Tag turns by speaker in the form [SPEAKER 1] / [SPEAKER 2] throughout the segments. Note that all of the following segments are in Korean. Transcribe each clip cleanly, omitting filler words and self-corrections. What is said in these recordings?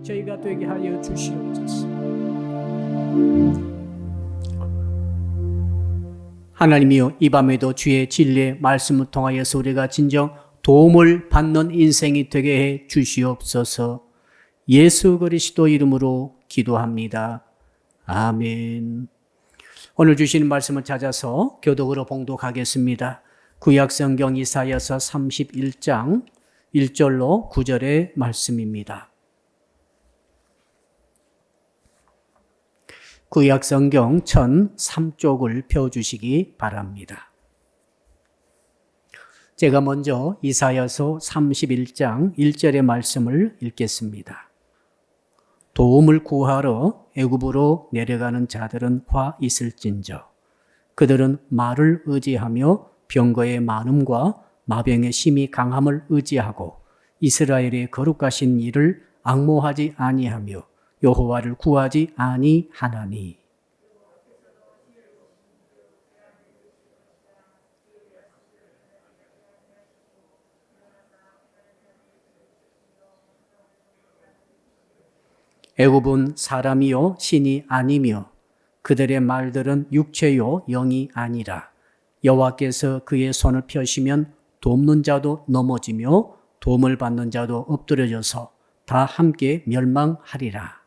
[SPEAKER 1] 저희가 되게 하여 주시옵소서. 하나님이여, 이 밤에도 주의 진리의 말씀을 통하여서 우리가 진정 도움을 받는 인생이 되게 해 주시옵소서. 예수 그리스도 이름으로 기도합니다. 아멘. 오늘 주시는 말씀을 찾아서 교독으로 봉독하겠습니다. 구약성경 이사야서 31장 1절로 9절의 말씀입니다. 구약성경 1003쪽을 펴주시기 바랍니다. 제가 먼저 이사야서 31장 1절의 말씀을 읽겠습니다. 도움을 구하러 애굽으로 내려가는 자들은 화 있을진저. 그들은 말을 의지하며 병거의 많음과 마병의 심히 강함을 의지하고 이스라엘의 거룩하신 이를 앙모하지 아니하며 여호와를 구하지 아니하나니. 애굽은 사람이요 신이 아니며 그들의 말들은 육체요 영이 아니라. 여호와께서 그의 손을 펴시면 돕는 자도 넘어지며 도움을 받는 자도 엎드려져서 다 함께 멸망하리라.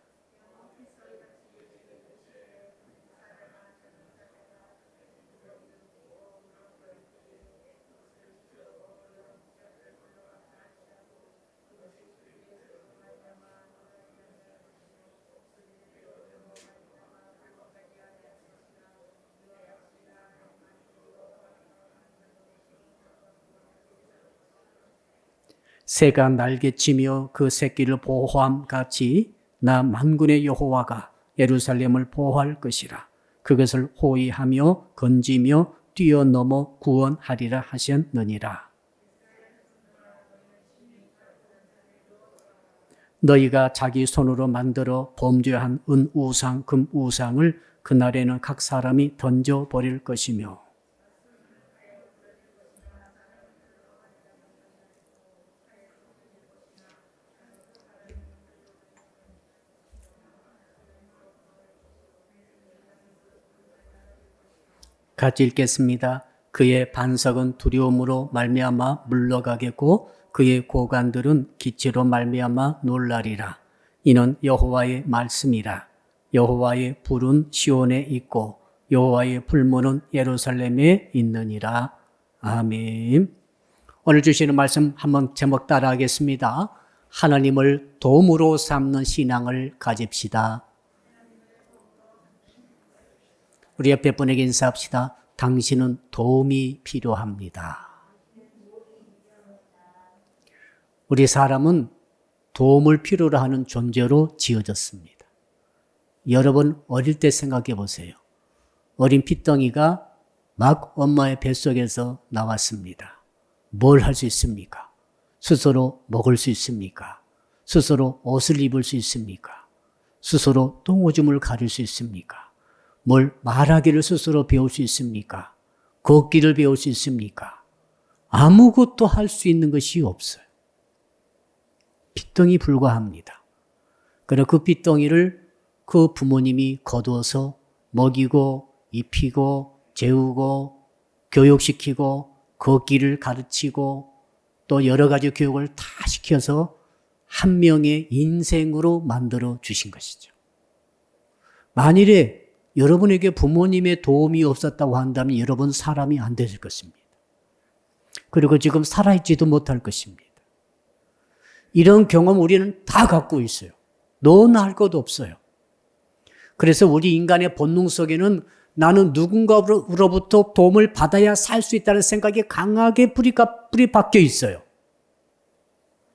[SPEAKER 1] 새가 날개치며 그 새끼를 보호함 같이 나 만군의 여호와가 예루살렘을 보호할 것이라. 그것을 호위하며 건지며 뛰어넘어 구원하리라 하셨느니라. 너희가 자기 손으로 만들어 범죄한 은우상 금우상을 그날에는 각 사람이 던져버릴 것이며 같이 읽겠습니다. 그의 반석은 두려움으로 말미암아 물러가겠고 그의 고관들은 기치로 말미암아 놀라리라. 이는 여호와의 말씀이라. 여호와의 불은 시온에 있고 여호와의 불문은 예루살렘에 있느니라. 아멘. 오늘 주시는 말씀 한번 제목 따라 하겠습니다. 하나님을 도움으로 삼는 신앙을 가집시다. 우리 옆에 분에게 인사합시다. 당신은 도움이 필요합니다. 우리 사람은 도움을 필요로 하는 존재로 지어졌습니다. 여러분 어릴 때 생각해 보세요. 어린 핏덩이가 막 엄마의 뱃속에서 나왔습니다. 뭘 할 수 있습니까? 스스로 먹을 수 있습니까? 스스로 옷을 입을 수 있습니까? 스스로 똥오줌을 가릴 수 있습니까? 뭘 말하기를 스스로 배울 수 있습니까? 걷기를 배울 수 있습니까? 아무것도 할 수 있는 것이 없어요. 핏덩이 불과합니다. 그리고 그 핏덩이를 그 부모님이 거두어서 먹이고 입히고 재우고 교육시키고 걷기를 가르치고 또 여러 가지 교육을 다 시켜서 한 명의 인생으로 만들어 주신 것이죠. 만일에 여러분에게 부모님의 도움이 없었다고 한다면 여러분 사람이 안 되실 것입니다. 그리고 지금 살아있지도 못할 것입니다. 이런 경험 우리는 다 갖고 있어요. 너나 할 것도 없어요. 그래서 우리 인간의 본능 속에는 나는 누군가로부터 도움을 받아야 살 수 있다는 생각이 강하게 뿌리 박혀 있어요.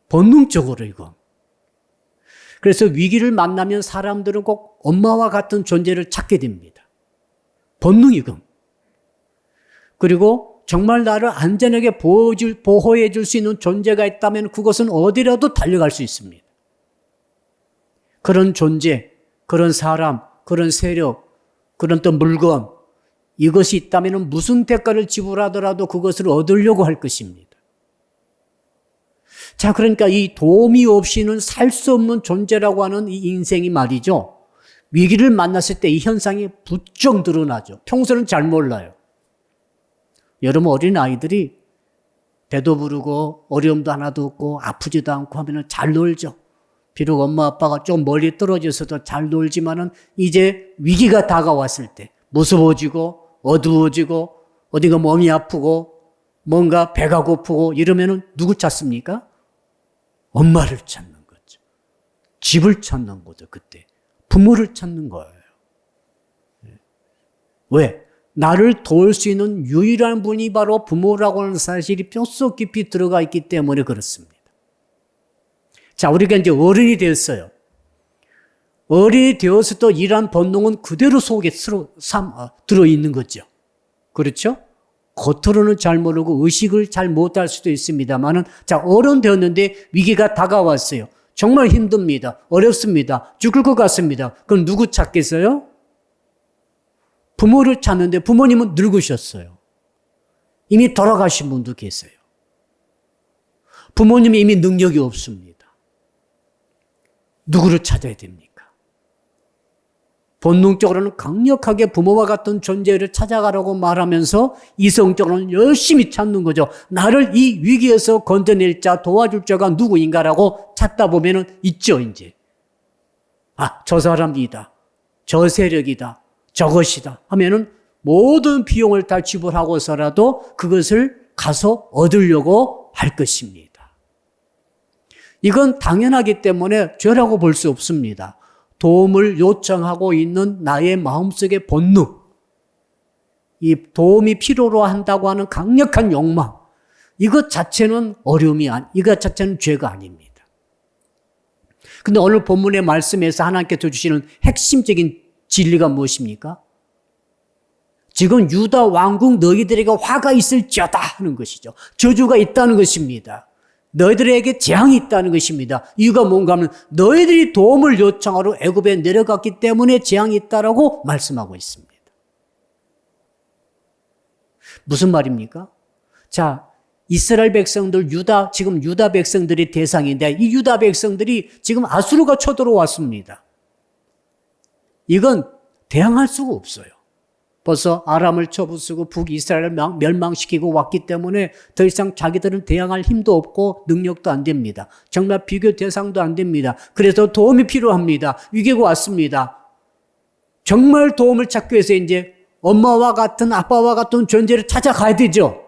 [SPEAKER 1] 본능적으로 이거. 그래서 위기를 만나면 사람들은 꼭 엄마와 같은 존재를 찾게 됩니다. 본능이금. 그리고 정말 나를 안전하게 보호해 줄 수 있는 존재가 있다면 그것은 어디라도 달려갈 수 있습니다. 그런 존재, 그런 사람, 그런 세력, 그런 또 물건, 이것이 있다면 무슨 대가를 지불하더라도 그것을 얻으려고 할 것입니다. 자, 그러니까 이 도움이 없이는 살 수 없는 존재라고 하는 이 인생이 말이죠. 위기를 만났을 때 이 현상이 부쩍 드러나죠. 평소는 잘 몰라요. 여러분 어린 아이들이 배도 부르고 어려움도 하나도 없고 아프지도 않고 하면은 잘 놀죠. 비록 엄마 아빠가 좀 멀리 떨어져서도 잘 놀지만은 이제 위기가 다가왔을 때 무서워지고 어두워지고 어디가 몸이 아프고 뭔가 배가 고프고 이러면은 누구 찾습니까? 엄마를 찾는 거죠. 집을 찾는 거죠. 그때 부모를 찾는 거예요. 왜? 나를 도울 수 있는 유일한 분이 바로 부모라고 하는 사실이 뼛속 깊이 들어가 있기 때문에 그렇습니다. 자, 우리가 이제 어른이 되었어요. 어른이 되어서도 이러한 본능은 그대로 속에 들어있는 거죠. 그렇죠? 겉으로는 잘 모르고 의식을 잘 못할 수도 있습니다만은, 자, 어른 되었는데 위기가 다가왔어요. 정말 힘듭니다. 어렵습니다. 죽을 것 같습니다. 그럼 누구 찾겠어요? 부모를 찾는데 부모님은 늙으셨어요. 이미 돌아가신 분도 계세요. 부모님이 이미 능력이 없습니다. 누구를 찾아야 됩니까? 본능적으로는 강력하게 부모와 같은 존재를 찾아가라고 말하면서 이성적으로는 열심히 찾는 거죠. 나를 이 위기에서 건져낼 자, 도와줄 자가 누구인가라고 찾다 보면은 있죠, 이제. 아, 저 사람이다. 저 세력이다. 저것이다 하면은 모든 비용을 다 지불하고서라도 그것을 가서 얻으려고 할 것입니다. 이건 당연하기 때문에 죄라고 볼 수 없습니다. 도움을 요청하고 있는 나의 마음속의 본능, 이 도움이 필요로 한다고 하는 강력한 욕망, 이것 자체는 이것 자체는 죄가 아닙니다. 근데 오늘 본문의 말씀에서 하나님께서 주시는 핵심적인 진리가 무엇입니까? 지금 유다 왕국 너희들에게 화가 있을지어다 하는 것이죠. 저주가 있다는 것입니다. 너희들에게 재앙이 있다는 것입니다. 이유가 뭔가 하면 너희들이 도움을 요청하러 애굽에 내려갔기 때문에 재앙이 있다라고 말씀하고 있습니다. 무슨 말입니까? 자, 이스라엘 백성들, 지금 유다 백성들이 대상인데 이 유다 백성들이 지금 아수르가 쳐들어왔습니다. 이건 대항할 수가 없어요. 벌써 아람을 쳐부수고 북이스라엘을 멸망시키고 왔기 때문에 더 이상 자기들은 대항할 힘도 없고 능력도 안 됩니다. 정말 비교 대상도 안 됩니다. 그래서 도움이 필요합니다. 위기가 왔습니다. 정말 도움을 찾기 위해서 이제 엄마와 같은 아빠와 같은 존재를 찾아가야 되죠.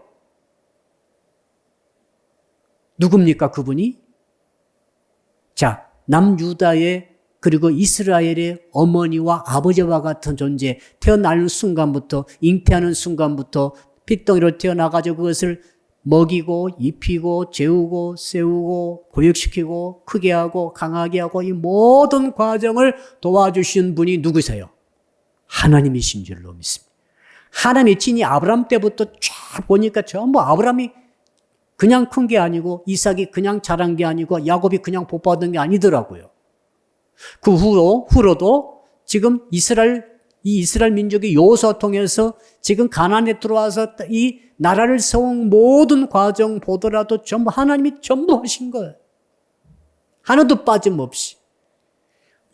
[SPEAKER 1] 누굽니까 그분이? 자, 남유다의 그리고 이스라엘의 어머니와 아버지와 같은 존재, 태어나는 순간부터, 잉태하는 순간부터 핏덩이로 태어나가지고 그것을 먹이고, 입히고, 재우고, 세우고, 교육시키고, 크게 하고, 강하게 하고, 이 모든 과정을 도와주신 분이 누구세요? 하나님이신 줄로 믿습니다. 하나님의 친히 아브라함 때부터 쫙 보니까 전부 아브라함이 그냥 큰 게 아니고, 이삭이 그냥 자란 게 아니고, 야곱이 그냥 복받은 게 아니더라고요. 그 후로도 지금 이 이스라엘 민족이 여호수아 통해서 지금 가나안에 들어와서 이 나라를 세운 모든 과정 보더라도 전부 하나님이 전부 하신 거예요. 하나도 빠짐없이.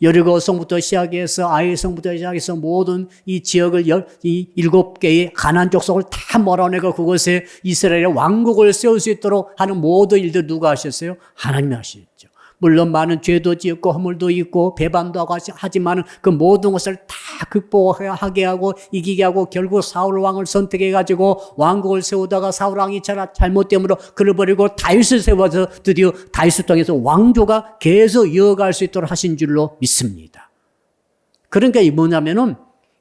[SPEAKER 1] 여리고 성부터 시작해서 아이 성부터 시작해서 모든 이 지역을 이 7개의 가나안 족속을 다 몰아내고 그곳에 이스라엘의 왕국을 세울 수 있도록 하는 모든 일들 누가 하셨어요? 하나님이 하셨죠. 물론 많은 죄도 지었고 허물도 있고 배반도 하고 하지만 그 모든 것을 다 극복하게 하고 이기게 하고 결국 사울 왕을 선택해가지고 왕국을 세우다가 사울 왕이 잘못됨으로 그를 버리고 다윗을 세워서 드디어 다윗을 통해서 왕조가 계속 이어갈 수 있도록 하신 줄로 믿습니다. 그러니까 이 뭐냐면은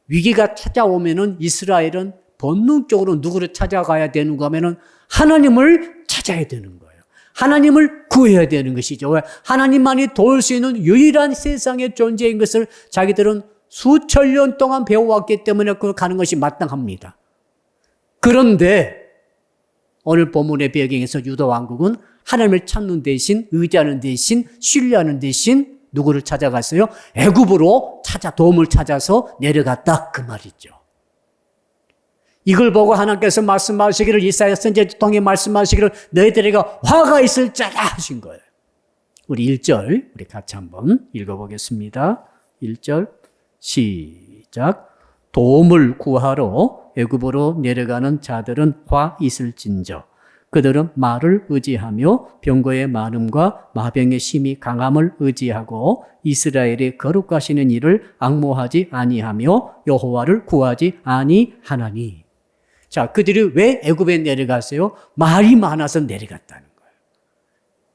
[SPEAKER 1] 위기가 찾아오면은 이스라엘은 본능적으로 누구를 찾아가야 되는가 하면은 하나님을 찾아야 되는 거예요. 하나님을 구해야 되는 것이죠. 왜? 하나님만이 도울 수 있는 유일한 세상의 존재인 것을 자기들은 수천 년 동안 배워왔기 때문에 그걸 가는 것이 마땅합니다. 그런데 오늘 본문의 배경에서 유다 왕국은 하나님을 찾는 대신, 의지하는 대신, 신뢰하는 대신 누구를 찾아갔어요? 애굽으로 도움을 찾아서 내려갔다 그 말이죠. 이걸 보고 하나님께서 말씀하시기를, 이사야 선지자 통해 말씀하시기를 너희들에게 화가 있을 자다 하신 거예요. 우리 1절 우리 같이 한번 읽어보겠습니다. 1절 시작. 도움을 구하러 애굽으로 내려가는 자들은 화 있을진저 그들은 말을 의지하며 병거의 많음과 마병의 심히 강함을 의지하고 이스라엘의 거룩하시는 이를 앙모하지 아니하며 여호와를 구하지 아니하나니. 자, 그들이 왜 애굽에 내려갔어요? 말이 많아서 내려갔다는 거예요.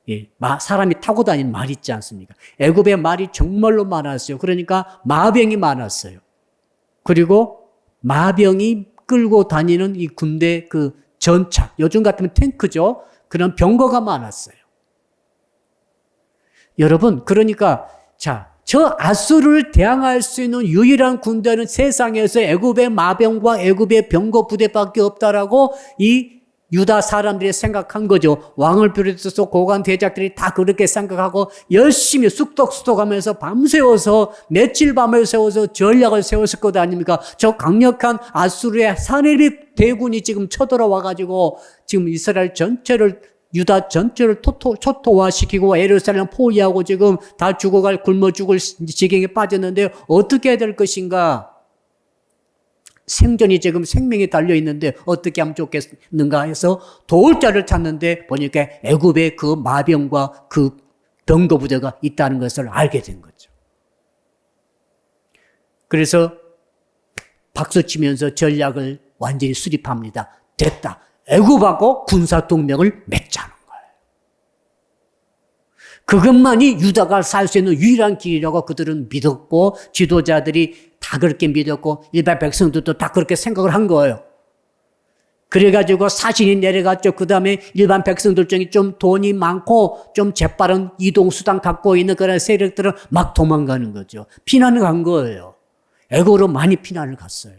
[SPEAKER 1] 예, 사람이 타고 다니는 말 있지 않습니까? 애굽에 말이 정말로 많았어요. 그러니까 마병이 많았어요. 그리고 마병이 끌고 다니는 이 군대 그 전차, 요즘 같으면 탱크죠. 그런 병거가 많았어요. 여러분, 그러니까 저 아수르를 대항할 수 있는 유일한 군대는 세상에서 애굽의 마병과 애굽의 병거 부대밖에 없다라고 이 유다 사람들이 생각한 거죠. 왕을 비롯해서 고관 대작들이 다 그렇게 생각하고 열심히 쑥덕쑥덕하면서 밤새워서 며칠 밤을 새워서 전략을 세웠을 것 아닙니까? 저 강력한 아수르의 사내립 대군이 지금 쳐들어와 가지고 지금 이스라엘 전체를, 유다 전체를 초토화시키고 예루살렘 포위하고 지금 다 죽어갈, 굶어 죽을 지경에 빠졌는데 어떻게 해야 될 것인가? 생존이 지금 생명이 달려있는데 어떻게 하면 좋겠는가 해서 도울 자를 찾는데 보니까 애굽의 그 마병과 그 병거 부대가 있다는 것을 알게 된 거죠. 그래서 박수치면서 전략을 완전히 수립합니다. 됐다. 애굽하고 군사동맹을 맺자는 거예요. 그것만이 유다가 살 수 있는 유일한 길이라고 그들은 믿었고 지도자들이 다 그렇게 믿었고 일반 백성들도 다 그렇게 생각을 한 거예요. 그래가지고 사신이 내려갔죠. 그 다음에 일반 백성들 중에 좀 돈이 많고 좀 재빠른 이동수단 갖고 있는 그런 세력들은 막 도망가는 거죠. 피난을 간 거예요. 애굽으로 많이 피난을 갔어요.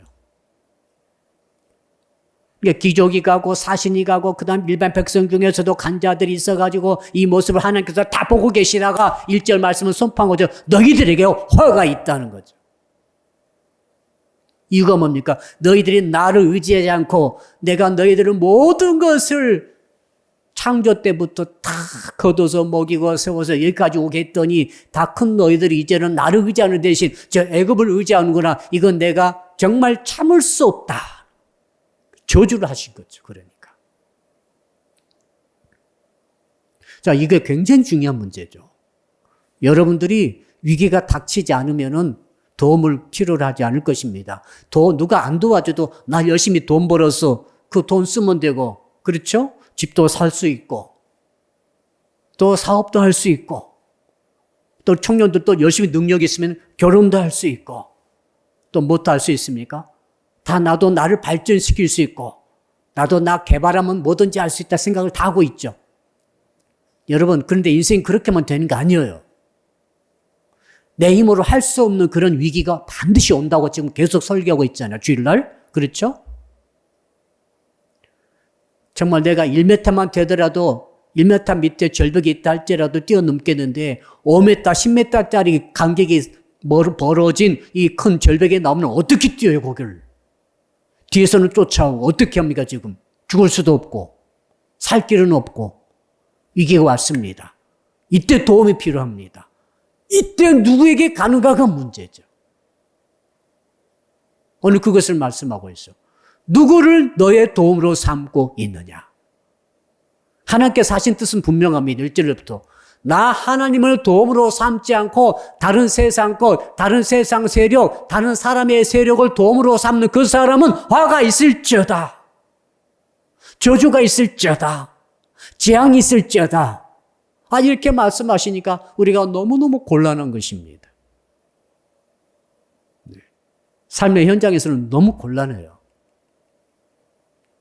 [SPEAKER 1] 귀족이 가고 사신이 가고 그 다음 일반 백성 중에서도 간 자들이 있어가지고 이 모습을 하나님께서 다 보고 계시다가 1절 말씀을 선포한 거죠. 너희들에게 화가 있다는 거죠. 이유가 뭡니까? 너희들이 나를 의지하지 않고 내가 너희들을 모든 것을 창조 때부터 다 거둬서 먹이고 세워서 여기까지 오게 했더니 다 큰 너희들이 이제는 나를 의지하는 대신 저 애굽을 의지하는구나. 이건 내가 정말 참을 수 없다. 저주를 하신 거죠. 그러니까. 자, 이게 굉장히 중요한 문제죠. 여러분들이 위기가 닥치지 않으면은 도움을 필요로 하지 않을 것입니다. 누가 안 도와줘도 나 열심히 돈 벌어서 그 돈 쓰면 되고, 그렇죠? 집도 살 수 있고, 또 사업도 할 수 있고, 또 청년들도 열심히 능력이 있으면 결혼도 할 수 있고, 또 뭣도 할 수 있습니까? 다 나도 나를 발전시킬 수 있고, 나도 나 개발하면 뭐든지 할 수 있다 생각을 다 하고 있죠. 여러분, 그런데 인생이 그렇게만 되는 거 아니에요. 내 힘으로 할 수 없는 그런 위기가 반드시 온다고 지금 계속 설교하고 있잖아요. 주일날. 그렇죠? 정말 내가 1m만 되더라도 1m 밑에 절벽이 있다 할지라도 뛰어넘겠는데 5m, 10m짜리 간격이 벌어진 이 큰 절벽에 나오면 어떻게 뛰어요, 거기를? 뒤에서는 쫓아오고 어떻게 합니까, 지금? 죽을 수도 없고 살 길은 없고 위기가 왔습니다. 이때 도움이 필요합니다. 이때 누구에게 가는가가 문제죠. 오늘 그것을 말씀하고 있어. 누구를 너의 도움으로 삼고 있느냐. 하나님께서 하신 뜻은 분명합니다. 1절부터. 나 하나님을 도움으로 삼지 않고 다른 세상 것, 다른 세상 세력, 다른 사람의 세력을 도움으로 삼는 그 사람은 화가 있을지어다. 저주가 있을지어다. 재앙이 있을지어다. 이렇게 말씀하시니까 우리가 너무너무 곤란한 것입니다. 삶의 현장에서는 너무 곤란해요.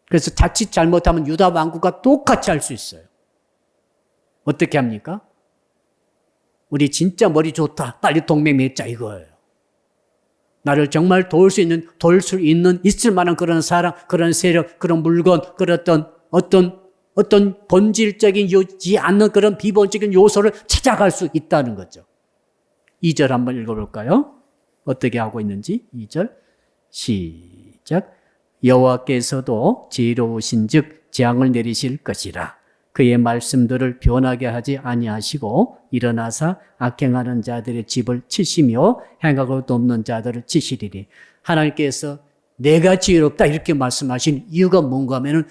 [SPEAKER 1] 그래서 자칫 잘못하면 유다 왕국과 똑같이 할 수 있어요. 어떻게 합니까? 우리 진짜 머리 좋다. 빨리 동맹 맺자 이거예요. 나를 정말 도울 수 있는, 있을 만한 그런 사람, 그런 세력, 그런 물건, 그런 어떤 본질적이지 않는 그런 비본적인 요소를 찾아갈 수 있다는 거죠. 2절 한번 읽어볼까요? 어떻게 하고 있는지 2절 시작. 여호와께서도 지혜로우신즉 재앙을 내리실 것이라. 그의 말씀들을 변하게 하지 아니하시고 일어나사 악행하는 자들의 집을 치시며 행하고도 없는 자들을 치시리니. 하나님께서 내가 지혜롭다 이렇게 말씀하신 이유가 뭔가 하면은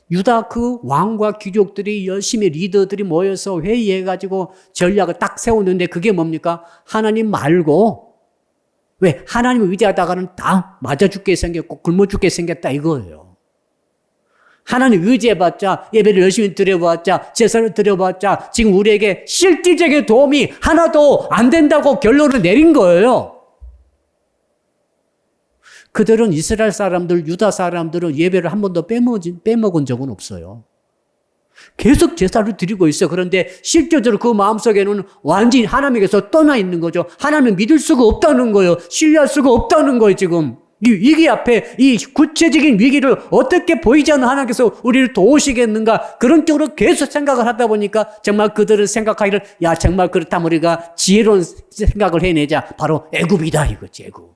[SPEAKER 1] 유다 그 왕과 귀족들이 열심히 리더들이 모여서 회의해가지고 전략을 딱 세우는데 그게 뭡니까? 하나님 말고, 왜? 하나님이 위대하다가는 다 맞아 죽게 생겼고 굶어 죽게 생겼다 이거예요. 하나님 의지해봤자, 예배를 열심히 드려봤자, 제사를 드려봤자 지금 우리에게 실질적인 도움이 하나도 안 된다고 결론을 내린 거예요. 그들은 이스라엘 사람들, 유다 사람들은 예배를 한 번도 빼먹은 적은 없어요. 계속 제사를 드리고 있어요. 그런데 실제적으로 그 마음속에는 완전히 하나님에게서 떠나 있는 거죠. 하나님을 믿을 수가 없다는 거예요. 신뢰할 수가 없다는 거예요, 지금. 이 위기 앞에 이 구체적인 위기를 어떻게 보이지 않는 하나님께서 우리를 도우시겠는가, 그런 쪽으로 계속 생각을 하다 보니까 정말 그들은 생각하기를, 야, 정말 그렇다면 우리가 지혜로운 생각을 해내자. 바로 애굽이다 이거지, 애굽.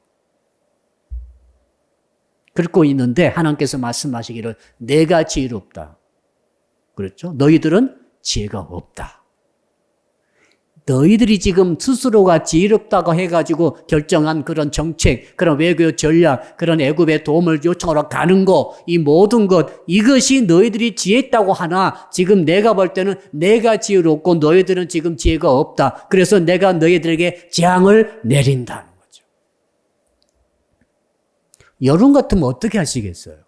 [SPEAKER 1] 그렇고 있는데 하나님께서 말씀하시기를 내가 지혜롭다. 그렇죠? 너희들은 지혜가 없다. 너희들이 지금 스스로가 지혜롭다고 해가지고 결정한 그런 정책, 그런 외교 전략, 그런 애굽의 도움을 요청하러 가는 거, 이 모든 것, 이것이 너희들이 지혜있다고 하나 지금 내가 볼 때는 내가 지혜롭고 너희들은 지금 지혜가 없다. 그래서 내가 너희들에게 재앙을 내린다는 거죠. 여러분 같으면 어떻게 하시겠어요?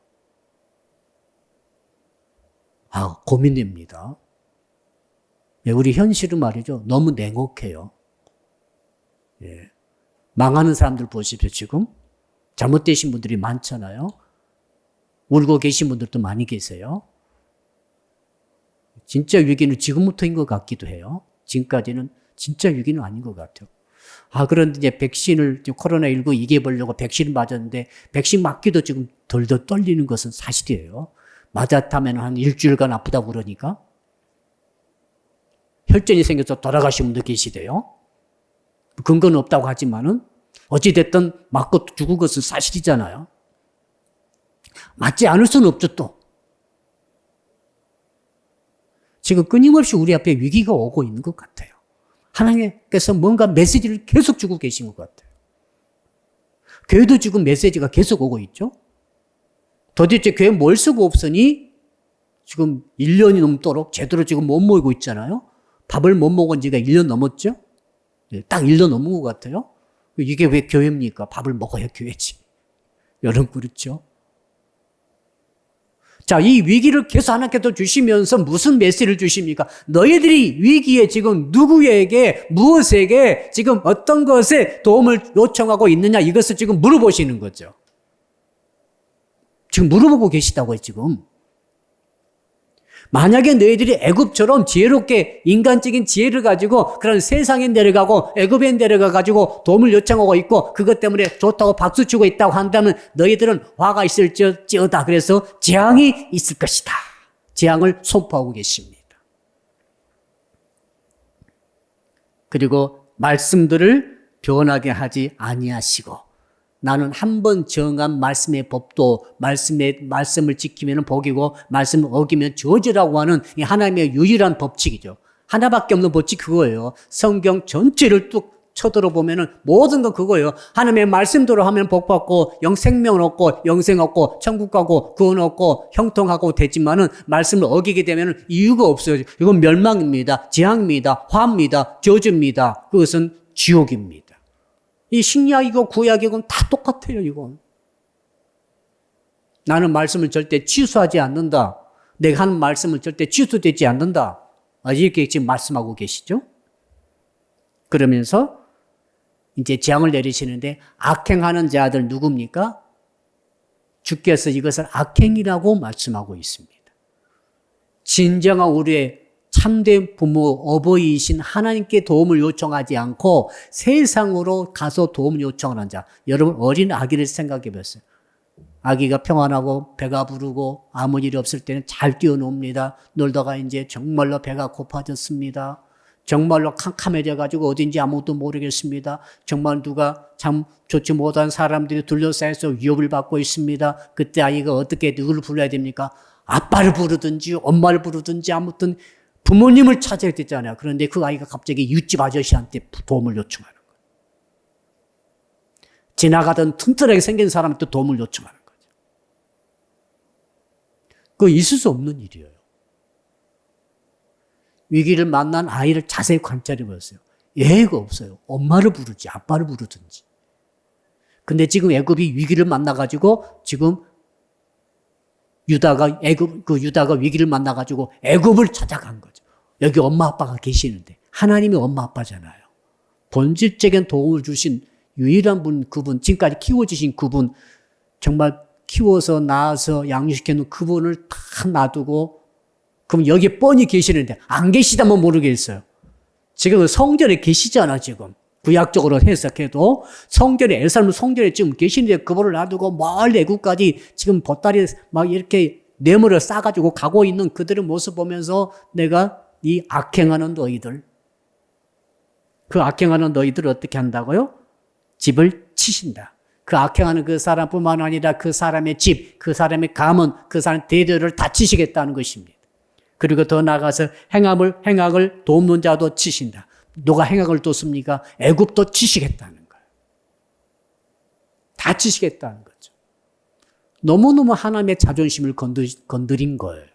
[SPEAKER 1] 고민됩니다. 우리 현실은 말이죠. 너무 냉혹해요. 예. 망하는 사람들 보십시오, 지금. 잘못되신 분들이 많잖아요. 울고 계신 분들도 많이 계세요. 진짜 위기는 지금부터인 것 같기도 해요. 지금까지는 진짜 위기는 아닌 것 같아요. 그런데 이제 백신을, 코로나19 이겨보려고 백신을 맞았는데, 백신 맞기도 지금 덜덜 떨리는 것은 사실이에요. 맞았다면 한 일주일간 아프다고 그러니까. 혈전이 생겨서 돌아가신 분도 계시대요. 근거는 없다고 하지만은, 어찌됐든 맞고 죽은 것은 사실이잖아요. 맞지 않을 수는 없죠, 또. 지금 끊임없이 우리 앞에 위기가 오고 있는 것 같아요. 하나님께서 뭔가 메시지를 계속 주고 계신 것 같아요. 교회도 지금 메시지가 계속 오고 있죠. 도대체 교회 뭘 쓰고 없으니 지금 1년이 넘도록 제대로 지금 못 모이고 있잖아요. 밥을 못 먹은 지가 1년 넘었죠. 딱 1년 넘은 것 같아요. 이게 왜 교회입니까? 밥을 먹어야 교회지. 여러분 그렇죠. 자, 이 위기를 계속 하나님께서 주시면서 무슨 메시지를 주십니까? 너희들이 위기에 지금 누구에게, 무엇에게, 지금 어떤 것에 도움을 요청하고 있느냐, 이것을 지금 물어보시는 거죠. 지금 물어보고 계시다고요, 지금. 만약에 너희들이 애굽처럼 지혜롭게 인간적인 지혜를 가지고 그런 세상에 내려가고 애굽에 내려가가지고 도움을 요청하고 있고 그것 때문에 좋다고 박수치고 있다고 한다면 너희들은 화가 있을지어다. 그래서 재앙이 있을 것이다. 재앙을 선포하고 계십니다. 그리고 말씀들을 변하게 하지 아니하시고, 나는 한 번 정한 말씀의 법도 말씀을 지키면 복이고 말씀을 어기면 저주라고 하는 이 하나님의 유일한 법칙이죠. 하나밖에 없는 법칙 그거예요. 성경 전체를 뚝 쳐들어보면 모든 건 그거예요. 하나님의 말씀대로 하면 복받고 생명을 얻고 영생 얻고 천국 가고 구원 얻고 형통하고 되지만은 말씀을 어기게 되면 이유가 없어요. 이건 멸망입니다. 재앙입니다. 화입니다. 저주입니다. 그것은 지옥입니다. 이 신약이고 구약이고 다 똑같아요, 이건. 나는 말씀을 절대 취소하지 않는다. 내가 하는 말씀은 절대 취소되지 않는다. 이렇게 지금 말씀하고 계시죠? 그러면서 이제 재앙을 내리시는데 악행하는 자들 누굽니까? 주께서 이것을 악행이라고 말씀하고 있습니다. 진정한 우리의 참된 부모, 어버이이신 하나님께 도움을 요청하지 않고 세상으로 가서 도움을 요청하는 자. 여러분 어린 아기를 생각해 보세요. 아기가 평안하고 배가 부르고 아무 일이 없을 때는 잘 뛰어놉니다. 놀다가 이제 정말로 배가 고파졌습니다. 정말로 캄캄해져가지고 어딘지 아무것도 모르겠습니다. 정말 누가 참 좋지 못한 사람들이 둘러싸여서 위협을 받고 있습니다. 그때 아이가 어떻게 누구를 불러야 됩니까? 아빠를 부르든지 엄마를 부르든지 아무튼 부모님을 찾아야 되잖아요. 그런데 그 아이가 갑자기 윗집 아저씨한테 도움을 요청하는 거예요. 지나가던 튼튼하게 생긴 사람한테 도움을 요청하는 거죠. 그거 있을 수 없는 일이에요. 위기를 만난 아이를 자세히 관찰해 보세요. 예의가 없어요. 엄마를 부르지 아빠를 부르든지. 근데 지금 애굽이 위기를 만나가지고 지금 유다가 위기를 만나가지고 애굽을 찾아간 거죠. 여기 엄마 아빠가 계시는데 하나님이 엄마 아빠잖아요. 본질적인 도움을 주신 유일한 분, 그분, 지금까지 키워주신 그분, 정말 키워서 낳아서 양육시켜놓은 그분을 다 놔두고 그럼 여기 뻔히 계시는데 안 계시다면 모르겠어요. 지금 성전에 계시잖아 지금. 구약적으로 해석해도 성전에 예루살렘 성전에 지금 계시는데 그분을 놔두고 멀리 애국까지 지금 보따리 막 이렇게 뇌물을 싸가지고 가고 있는 그들의 모습 보면서 내가 이 악행하는 너희들, 그 악행하는 너희들을 어떻게 한다고요? 집을 치신다. 그 악행하는 그 사람뿐만 아니라 그 사람의 집, 그 사람의 가문, 그 사람 대대를 다 치시겠다는 것입니다. 그리고 더 나아가서 행악을 돕는 자도 치신다. 누가 행악을 돕습니까? 애굽도 치시겠다는 거예요. 다 치시겠다는 거죠. 너무너무 하나님의 자존심을 건드린 거예요.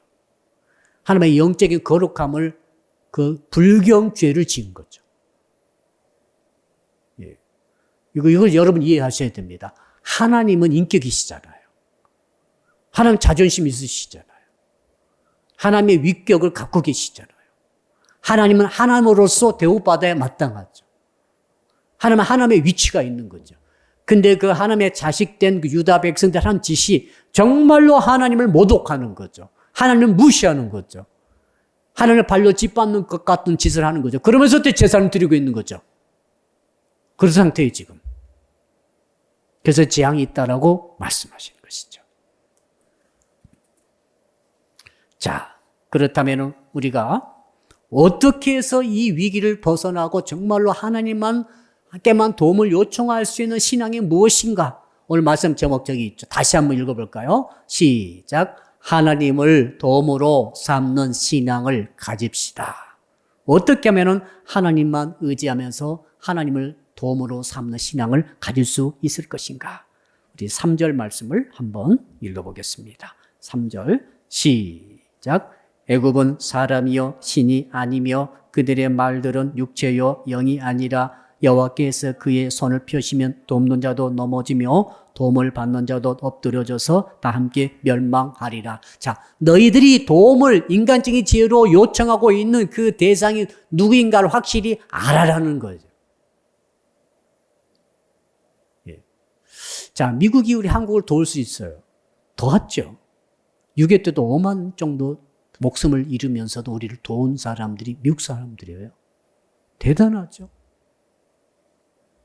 [SPEAKER 1] 하나님의 영적인 거룩함을 그 불경죄를 지은 거죠. 예. 이걸 여러분 이해하셔야 됩니다. 하나님은 인격이시잖아요. 하나님 자존심 있으시잖아요. 하나님의 위격을 갖고 계시잖아요. 하나님은 하나님으로서 대우받아야 마땅하죠. 하나님은 하나님의 위치가 있는 거죠. 근데 그 하나님의 자식된 그 유다 백성들 한 짓이 정말로 하나님을 모독하는 거죠. 하나님을 무시하는 거죠. 하나님을 발로 짓밟는 것 같은 짓을 하는 거죠. 그러면서 또 제사를 드리고 있는 거죠. 그런 상태예요, 지금. 그래서 재앙이 있다라고 말씀하시는 것이죠. 자, 그렇다면 우리가 어떻게 해서 이 위기를 벗어나고 정말로 하나님께만 도움을 요청할 수 있는 신앙이 무엇인가? 오늘 말씀 제목 저기 있죠. 다시 한번 읽어볼까요? 시작. 하나님을 도움으로 삼는 신앙을 가집시다. 어떻게 하면 하나님만 의지하면서 하나님을 도움으로 삼는 신앙을 가질 수 있을 것인가? 우리 3절 말씀을 한번 읽어보겠습니다. 3절 시작. 애굽은 사람이요 신이 아니며 그들의 말들은 육체요 영이 아니라 여호와께서 그의 손을 펴시면 돕는 자도 넘어지며 도움을 받는 자도 엎드려져서 다 함께 멸망하리라. 자, 너희들이 도움을 인간적인 지혜로 요청하고 있는 그 대상이 누구인가를 확실히 알아라는 거죠. 예. 자, 미국이 우리 한국을 도울 수 있어요. 도왔죠. 6.25 때도 5만 정도 목숨을 잃으면서도 우리를 도운 사람들이 미국 사람들이에요. 대단하죠.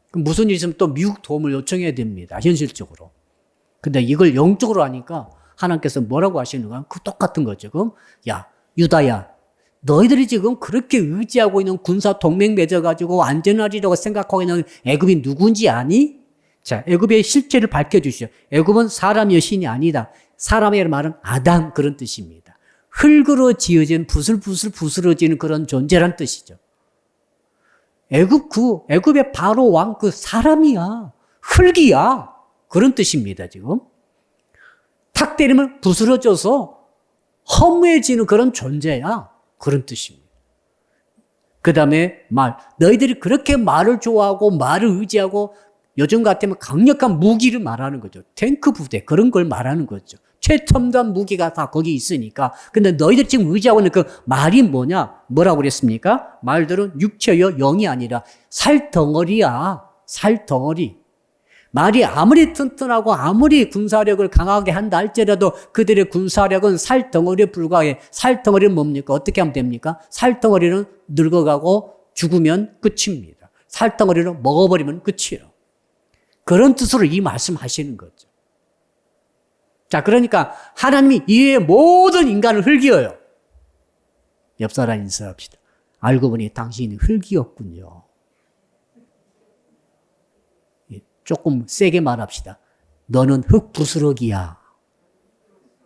[SPEAKER 1] 그럼 무슨 일 있으면 또 미국 도움을 요청해야 됩니다. 현실적으로. 근데 이걸 영적으로 하니까 하나님께서 뭐라고 하시는가? 그 똑같은 거죠. 그럼 야, 유다야, 너희들이 지금 그렇게 의지하고 있는 군사 동맹 맺어가지고 안전하리라고 생각하고 있는 애굽이 누군지 아니? 자, 애굽의 실체를 밝혀주시죠. 애굽은 사람이여 신이 아니다. 사람의 말은 아담 그런 뜻입니다. 흙으로 지어진 부스러지는 그런 존재란 뜻이죠. 애굽의 바로 왕 그 사람이야. 흙이야. 그런 뜻입니다, 지금. 탁 때리면 부스러져서 허무해지는 그런 존재야. 그런 뜻입니다. 그 다음에 너희들이 그렇게 말을 좋아하고 말을 의지하고 요즘 같으면 강력한 무기를 말하는 거죠. 탱크 부대 그런 걸 말하는 거죠. 최첨단 무기가 다 거기 있으니까. 근데 너희들 지금 의지하고 있는 그 말이 뭐냐? 뭐라고 그랬습니까? 말들은 육체요 영이 아니라 살덩어리야. 살덩어리. 말이 아무리 튼튼하고 아무리 군사력을 강하게 한다 할지라도 그들의 군사력은 살덩어리에 불과해. 살덩어리는 뭡니까? 어떻게 하면 됩니까? 살덩어리는 늙어가고 죽으면 끝입니다. 살덩어리를 먹어버리면 끝이에요. 그런 뜻으로 이 말씀하시는 거죠. 자, 그러니까 하나님이 이외의 모든 인간을 흘겨요. 옆 사람 인사합시다. 알고 보니 당신이 흙이었군요. 조금 세게 말합시다. 너는 흙부스러기야.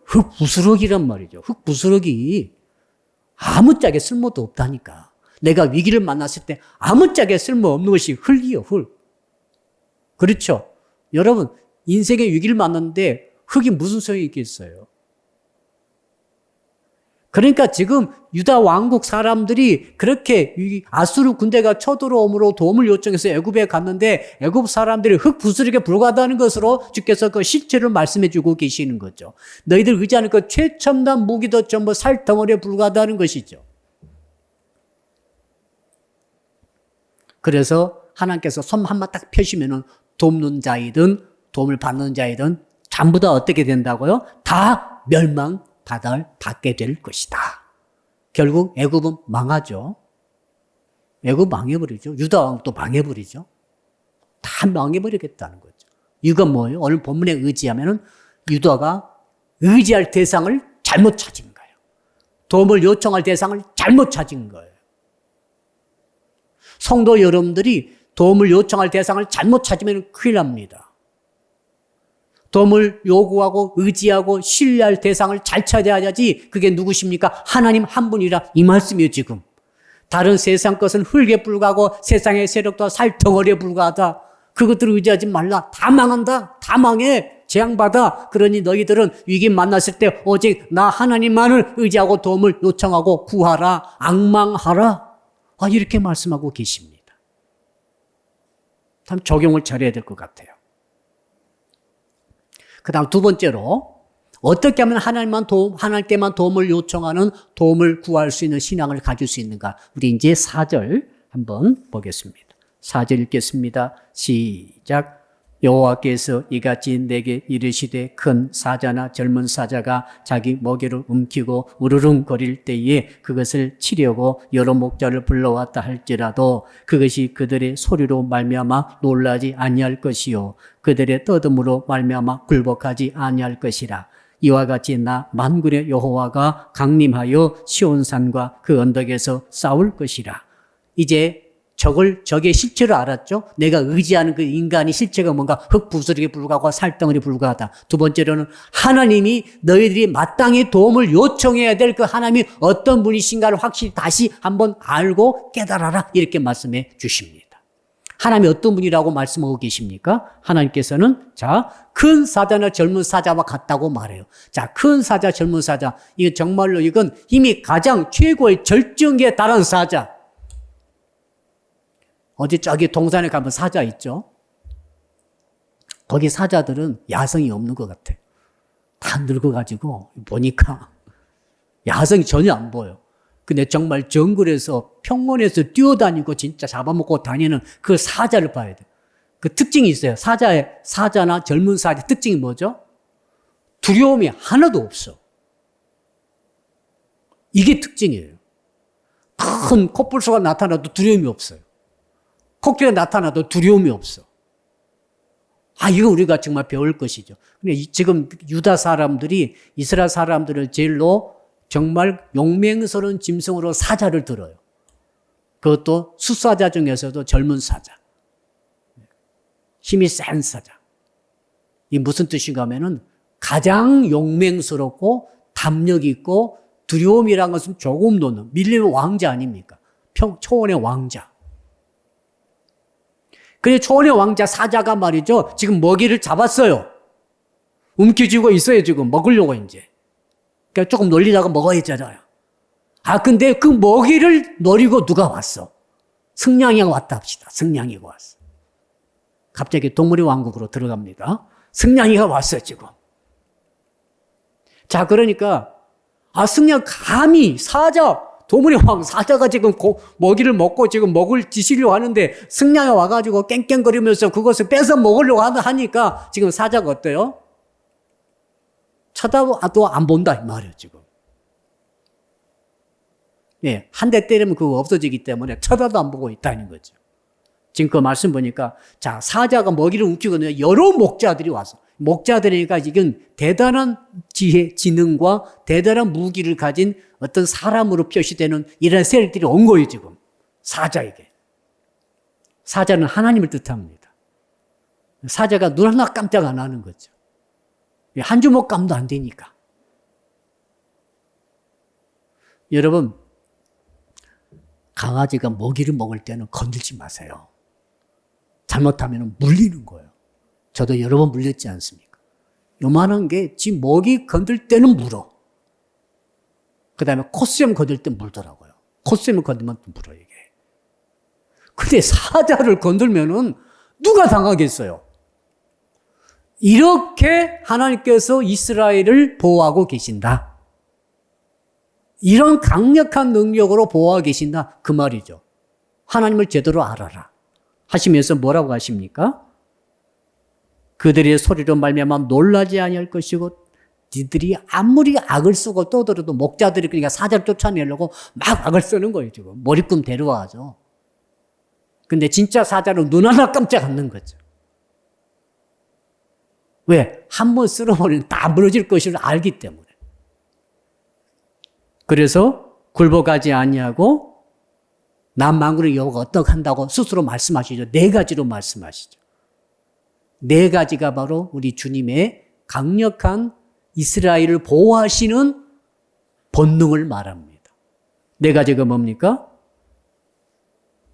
[SPEAKER 1] 흙부스러기란 말이죠. 흙부스러기. 아무짝에 쓸모도 없다니까. 내가 위기를 만났을 때 아무짝에 쓸모없는 것이 흙이요, 흙. 그렇죠? 여러분, 인생의 위기를 만났는데 흙이 무슨 소용이 있겠어요? 그러니까 지금 유다 왕국 사람들이 그렇게 아수르 군대가 쳐들어옴으로 도움을 요청해서 애굽에 갔는데 애굽 사람들이 흙 부스러기에 불과하다는 것으로 주께서 그 실체를 말씀해 주고 계시는 거죠. 너희들 의지하는 그 최첨단 무기도 전부 살덩어리에 불과하다는 것이죠. 그래서 하나님께서 손 한번 딱 펴시면은 돕는 자이든 도움을 받는 자이든 전부 다 어떻게 된다고요? 다 받게 될 것이다. 결국 애굽은 망하죠. 애굽 망해버리죠. 유다 왕국도 망해버리죠. 다 망해버리겠다는 거죠. 이건 뭐예요? 오늘 본문에 의지하면은 유다가 의지할 대상을 잘못 찾은 거예요. 도움을 요청할 대상을 잘못 찾은 거예요. 성도 여러분들이 도움을 요청할 대상을 잘못 찾으면 큰일 납니다. 도움을 요구하고 의지하고 신뢰할 대상을 잘 찾아야지. 그게 누구십니까? 하나님 한 분이라 이 말씀이에요, 지금. 다른 세상 것은 흙에 불과하고 세상의 세력도 살덩어리에 불과하다. 그것들을 의지하지 말라. 다 망한다. 다 망해. 재앙받아. 그러니 너희들은 위기 만났을 때 오직 나 하나님만을 의지하고 도움을 요청하고 구하라. 앙망하라. 이렇게 말씀하고 계십니다. 참 적용을 잘해야 될 것 같아요. 그 다음 두 번째로 어떻게 하면 하나님께만 도움을 요청하는 도움을 구할 수 있는 신앙을 가질 수 있는가? 우리 이제 4절 한번 보겠습니다. 4절 읽겠습니다. 시작. 여호와께서 이같이 내게 이르시되 큰 사자나 젊은 사자가 자기 먹이를 움키고 우르릉거릴 때에 그것을 치려고 여러 목자를 불러왔다 할지라도 그것이 그들의 소리로 말미암아 놀라지 아니할 것이요 그들의 떠듬으로 말미암아 굴복하지 아니할 것이라. 이와 같이 나 만군의 여호와가 강림하여 시온산과 그 언덕에서 싸울 것이라. 이제 적의 실체를 알았죠? 내가 의지하는 그 인간의 실체가 뭔가 흙부스러기에 불과하고 살덩어리에 불과하다. 두 번째로는 하나님이 너희들이 마땅히 도움을 요청해야 될 그 하나님이 어떤 분이신가를 확실히 다시 한번 알고 깨달아라. 이렇게 말씀해 주십니다. 하나님이 어떤 분이라고 말씀하고 계십니까? 하나님께서는 큰 사자나 젊은 사자와 같다고 말해요. 큰 사자, 젊은 사자. 이건 정말로 이건 이미 가장 최고의 절정기에 달한 사자. 어디 저기 동산에 가면 사자 있죠? 거기 사자들은 야성이 없는 것 같아. 다 늙어가지고 보니까 야성이 전혀 안 보여. 근데 정말 정글에서 평원에서 뛰어다니고 진짜 잡아먹고 다니는 그 사자를 봐야 돼. 그 특징이 있어요. 사자나 젊은 사자 특징이 뭐죠? 두려움이 하나도 없어. 이게 특징이에요. 큰 코뿔소가 나타나도 두려움이 없어요. 코끼리가 나타나도 두려움이 없어. 이거 우리가 정말 배울 것이죠. 근데 지금 유다 사람들이 이스라엘 사람들을 제일로 정말 용맹스러운 짐승으로 사자를 들어요. 그것도 숫사자 중에서도 젊은 사자. 힘이 센 사자. 이 무슨 뜻인가 하면은 가장 용맹스럽고 담력 있고 두려움이란 것은 조금도 없는 밀림의 왕자 아닙니까? 초원의 왕자. 그래 초원의 왕자 사자가 말이죠. 지금 먹이를 잡았어요. 움켜쥐고 있어요. 지금 먹으려고 이제. 그러니까 조금 놀리다가 먹어야 되잖아요. 근데 그 먹이를 노리고 누가 왔어? 승냥이가 왔다 합시다. 승냥이가 왔어. 갑자기 동물의 왕국으로 들어갑니다. 승냥이가 왔어요, 지금. 그러니까 승냥 감히 도물의 왕 사자가 지금 먹이를 먹고 지금 먹을 지시려고 하는데 승냥이 와가지고 깽깽거리면서 그것을 뺏어 먹으려고 하니까 지금 사자가 어때요? 쳐다봐도 안 본다 이 말이에요 지금. 예, 한 대 때리면 그거 없어지기 때문에 쳐다도 안 보고 있다는 거죠. 지금 그 말씀 보니까 사자가 먹이를 움키거든요. 여러 목자들이 와서 목자들이니까 이건 대단한 지혜, 지능과 대단한 무기를 가진 어떤 사람으로 표시되는 이런 세력들이 온 거예요, 지금. 사자에게. 사자는 하나님을 뜻합니다. 사자가 눈 하나 깜짝 안 하는 거죠. 한 주먹 감도 안 되니까. 여러분, 강아지가 먹이를 먹을 때는 건들지 마세요. 잘못하면 물리는 거예요. 저도 여러 번 물렸지 않습니까? 요만한 게 지 먹이 건들 때는 물어. 그 다음에 콧샘 건들 때 물더라고요. 콧샘을 건들면 또 물어, 이게. 근데 사자를 건들면은 누가 당하겠어요? 이렇게 하나님께서 이스라엘을 보호하고 계신다. 이런 강력한 능력으로 보호하고 계신다. 그 말이죠. 하나님을 제대로 알아라. 하시면서 뭐라고 하십니까? 그들의 소리로 말미암아 놀라지 아니할 것이고 니들이 아무리 악을 쓰고 떠들어도 목자들이 그러니까 사자를 쫓아내려고 막 악을 쓰는 거예요. 지금 머리꿈 데려와죠. 근데 진짜 사자는 눈 하나 깜짝 않는 거죠. 왜? 한 번 쓸어버리면 다 무너질 것을 알기 때문에. 그래서 굴복하지 아니하고 남 만군의 여호와가 어떻게 한다고 스스로 말씀하시죠. 4가지로 말씀하시죠. 4가지가 바로 우리 주님의 강력한 이스라엘을 보호하시는 본능을 말합니다. 4가지가 뭡니까?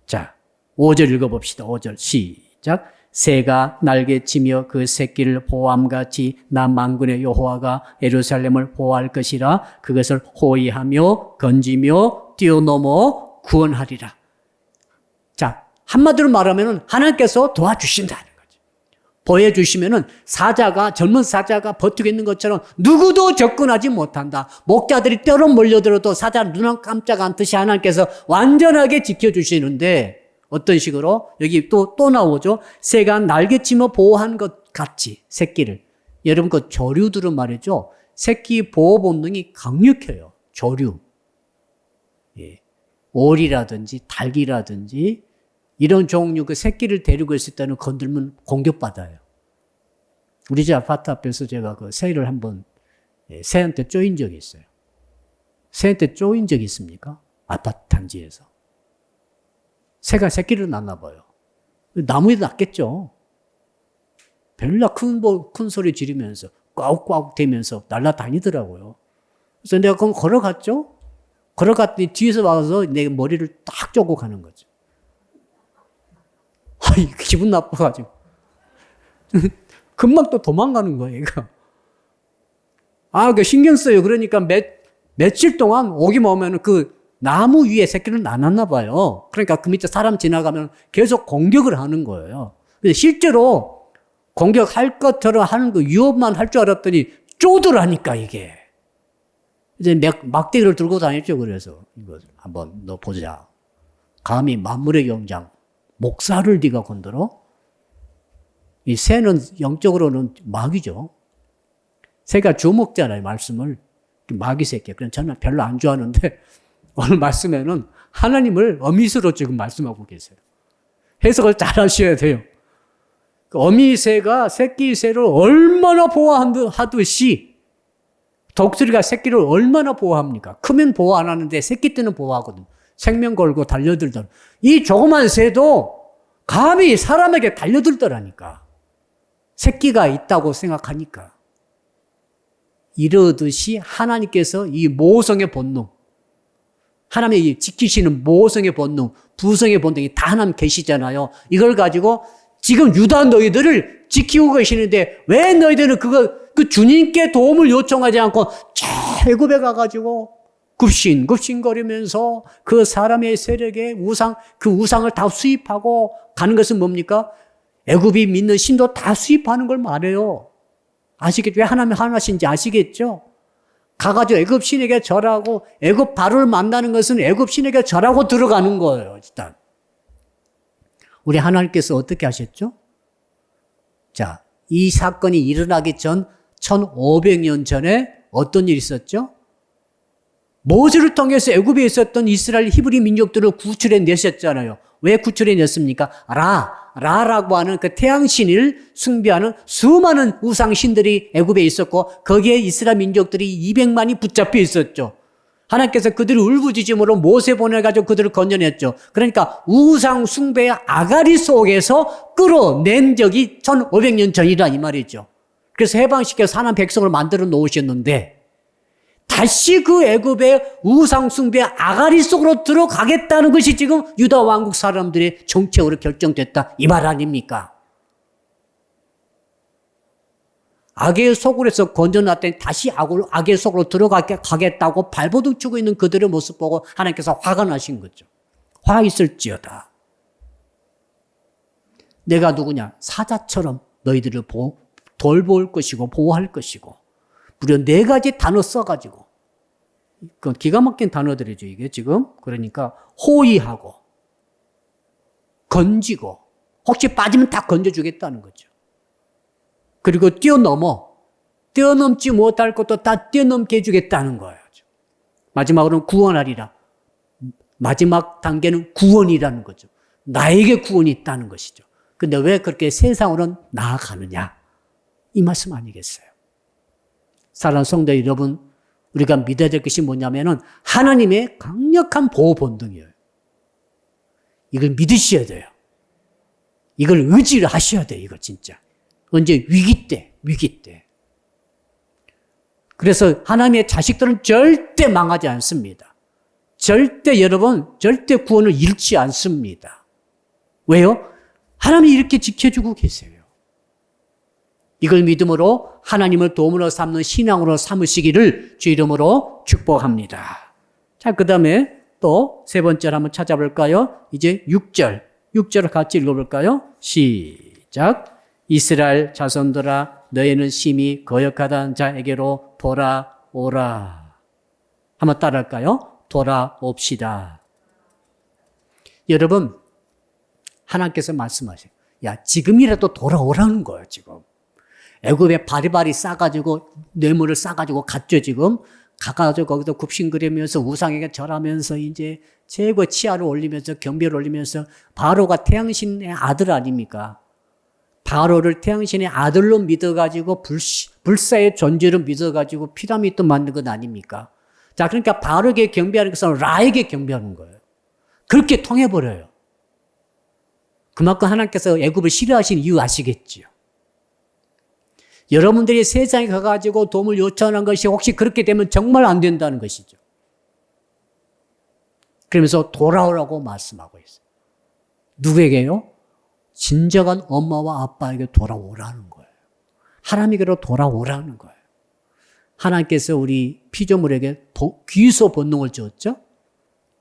[SPEAKER 1] 자, 5절 읽어봅시다. 5절 시작. 새가 날개치며 그 새끼를 보호함같이 나 만군의 여호와가 예루살렘을 보호할 것이라. 그것을 호위하며 건지며 뛰어넘어 구원하리라. 자, 한마디로 말하면 하나님께서 도와주신다는 거죠. 보여주시면은 사자가, 젊은 사자가 버티고 있는 것처럼 누구도 접근하지 못한다. 목자들이 떼로 몰려들어도 사자 눈 깜짝 않듯이 하나님께서 완전하게 지켜주시는데 어떤 식으로? 여기 또 나오죠. 새가 날개치며 보호한 것 같이 새끼를. 여러분 그 조류들은 말이죠. 새끼 보호 본능이 강력해요. 조류. 예. 오리라든지 닭이라든지 이런 종류 그 새끼를 데리고 있을 때는 건들면 공격받아요. 우리 집 아파트 앞에서 제가 그 새를 한번 새한테 쪼인 적이 있어요. 새한테 쪼인 적이 있습니까? 아파트 단지에서. 새가 새끼를 낳나 봐요. 나무에 났겠죠. 별나 큰 소리 지르면서 꽉꽉 대면서 날아다니더라고요. 그래서 내가 그럼 걸어갔죠. 걸어갔더니 뒤에서 와서 내 머리를 딱 쪼고 가는 거죠. 기분 나빠가지고. 금방 또 도망가는 거예요, 얘가. 그 신경 써요. 그러니까 며칠 동안 오기만 오면 그 나무 위에 새끼를 나눴나 봐요. 그러니까 그 밑에 사람 지나가면 계속 공격을 하는 거예요. 근데 실제로 공격할 것처럼 하는 거 위협만 할 줄 알았더니 쪼들하니까 이게. 이제 막대기를 들고 다녔죠. 그래서 이거 한번 너 보자. 감히 만물의 영장 목사를 네가 건드려? 이 새는 영적으로는 마귀죠. 새가 주먹잖아요. 말씀을. 마귀 새끼. 그럼 저는 별로 안 좋아하는데 오늘 말씀에는 하나님을 어미새로 지금 말씀하고 계세요. 해석을 잘 하셔야 돼요. 그 어미새가 새끼 새를 얼마나 보호하듯이 독수리가 새끼를 얼마나 보호합니까? 크면 보호 안 하는데 새끼 때는 보호하거든. 생명 걸고 달려들던. 이 조그만 새도 감히 사람에게 달려들더라니까. 새끼가 있다고 생각하니까. 이러듯이 하나님께서 이 모성의 본능, 하나님이 지키시는 모성의 본능, 부성의 본능이 다 하나님 계시잖아요. 이걸 가지고 지금 유다 너희들을 지키고 계시는데 왜 너희들은 그 주님께 도움을 요청하지 않고 애굽에 가가지고 굽신굽신거리면서 그 사람의 세력의 그 우상을 다 수입하고 가는 것은 뭡니까? 애굽이 믿는 신도 다 수입하는 걸 말해요. 아시겠죠? 왜 하나님 하나신지 아시겠죠? 가가지고 애굽 신에게 절하고 애굽 바로를 만나는 것은 애굽 신에게 절하고 들어가는 거예요. 일단 우리 하나님께서 어떻게 하셨죠? 자, 이 사건이 일어나기 전 1500년 전에 어떤 일이 있었죠? 모세를 통해서 애굽에 있었던 이스라엘 히브리 민족들을 구출해 내셨잖아요. 왜 구출해냈습니까? 라라고 하는 그 태양신을 숭배하는 수많은 우상신들이 애굽에 있었고 거기에 이스라엘 민족들이 200만이 붙잡혀 있었죠. 하나님께서 그들을 울부짖음으로 모세 보내가지고 그들을 건져냈죠. 그러니까 우상 숭배의 아가리 속에서 끌어낸 적이 1500년 전이라 이 말이죠. 그래서 해방시켜서 하나님 백성을 만들어 놓으셨는데 다시 그 애굽의 우상 숭배의 아가리 속으로 들어가겠다는 것이 지금 유다 왕국 사람들의 정책으로 결정됐다 이 말 아닙니까? 악의 속으로서 건져놨더니 다시 악의 속으로 들어가겠다고 발버둥 치고 있는 그들의 모습 보고 하나님께서 화가 나신 거죠. 화 있을지어다. 내가 누구냐? 사자처럼 너희들을 돌볼 것이고 보호할 것이고 무려 4가지 단어 써가지고 그 기가 막힌 단어들이죠 이게 지금. 그러니까 호위하고 건지고 혹시 빠지면 다 건져주겠다는 거죠. 그리고 뛰어넘지 못할 것도 다 뛰어넘게 해주겠다는 거예요. 마지막으로는 구원하리라. 마지막 단계는 구원이라는 거죠. 나에게 구원이 있다는 것이죠. 근데 왜 그렇게 세상으로는 나아가느냐? 이 말씀 아니겠어요? 사랑하는 성도 여러분, 우리가 믿어야 될 것이 뭐냐면은 하나님의 강력한 보호 본능이에요. 이걸 믿으셔야 돼요. 이걸 의지를 하셔야 돼요. 이거 진짜. 언제? 위기 때. 그래서 하나님의 자식들은 절대 망하지 않습니다. 절대 구원을 잃지 않습니다. 왜요? 하나님이 이렇게 지켜주고 계세요. 이걸 믿음으로 하나님을 도움으로 삼는 신앙으로 삼으시기를 주 이름으로 축복합니다. 자, 그 다음에 또 세 번째를 한번 찾아볼까요? 이제 6절을 같이 읽어볼까요? 시작. 이스라엘 자손들아 너희는 심히 거역하던 자에게로 돌아오라. 한번 따라할까요? 돌아옵시다. 여러분, 하나님께서 말씀하세요. 야, 지금이라도 돌아오라는 거예요, 지금. 애굽에 바리바리 싸가지고, 뇌물을 싸가지고 갔죠, 지금. 가가지고 거기서 굽신거리면서 우상에게 절하면서 이제 최고 치아를 올리면서 경배를 올리면서 바로가 태양신의 아들 아닙니까? 바로를 태양신의 아들로 믿어가지고 불사의 존재로 믿어가지고 피라미드 만든 것 아닙니까? 자, 그러니까 바로에게 경배하는 것은 라에게 경배하는 거예요. 그렇게 통해버려요. 그만큼 하나님께서 애굽을 싫어하시는 이유 아시겠지요? 여러분들이 세상에 가가지고 도움을 요청하는 것이 혹시 그렇게 되면 정말 안 된다는 것이죠. 그러면서 돌아오라고 말씀하고 있어요. 누구에게요? 진정한 엄마와 아빠에게 돌아오라는 거예요. 하나님에게로 돌아오라는 거예요. 하나님께서 우리 피조물에게 귀소 본능을 주었죠?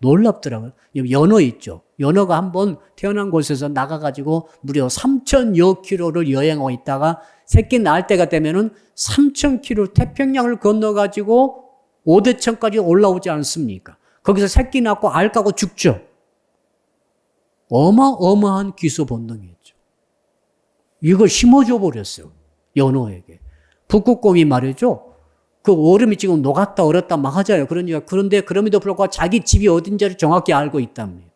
[SPEAKER 1] 놀랍더라고요. 연어 있죠? 연어가 한번 태어난 곳에서 나가가지고 무려 3,000여 킬로를 여행하고 있다가 새끼 낳을 때가 되면은 3,000킬로 태평양을 건너가지고 오대천까지 올라오지 않습니까? 거기서 새끼 낳고 알 까고 죽죠? 어마어마한 귀소 본능이었죠. 이걸 심어줘 버렸어요. 연어에게. 북극곰이 말이죠. 그 얼음이 지금 녹았다 얼었다 막 하잖아요. 그런데 그럼에도 불구하고 자기 집이 어딘지를 정확히 알고 있답니다.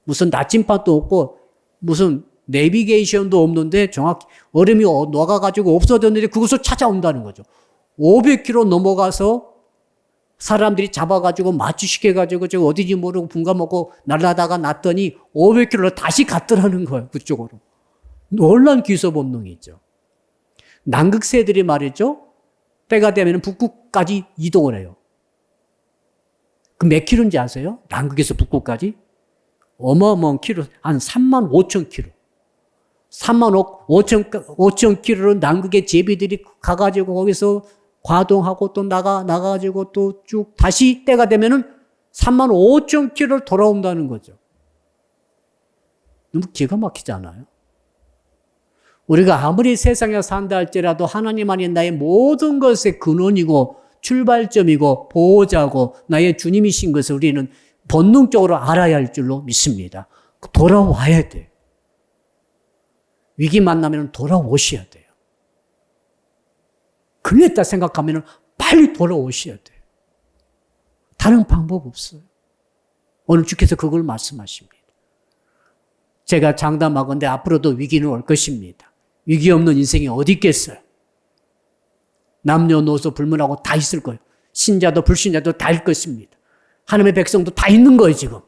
[SPEAKER 1] 무슨 나침반도 없고 무슨 내비게이션도 없는데 정확히 얼음이 녹아가지고 없어졌는데 그것을 찾아온다는 거죠. 500km 넘어가서 사람들이 잡아가지고 마취시켜가지고 저 어딘지 모르고 분가 먹고 날라다가 났더니 500km로 다시 갔더라는 거예요. 그쪽으로. 놀란 귀소 본능이 있죠. 남극새들이 말이죠. 때가 되면 북극까지 이동을 해요. 그 몇 킬로인지 아세요? 남극에서 북극까지? 어마어마한 킬로, 한 3만 5천 킬로. 3만 5천 킬로를 남극의 제비들이 가가지고 거기서 과동하고 또 나가가지고 또 쭉 다시 때가 되면은 3만 5천 킬로를 돌아온다는 거죠. 너무 기가 막히지 않아요? 우리가 아무리 세상에 산다 할지라도 하나님만이 나의 모든 것의 근원이고 출발점이고 보호자고 나의 주님이신 것을 우리는 본능적으로 알아야 할 줄로 믿습니다. 돌아와야 돼. 위기 만나면 돌아오셔야 돼요. 그랬다 생각하면 빨리 돌아오셔야 돼요. 다른 방법 없어요. 오늘 주께서 그걸 말씀하십니다. 제가 장담하건대 앞으로도 위기는 올 것입니다. 위기 없는 인생이 어디 있겠어요? 남녀노소 불문하고 다 있을 거예요. 신자도 불신자도 다 있을 것입니다. 하나님의 백성도 다 있는 거예요, 지금.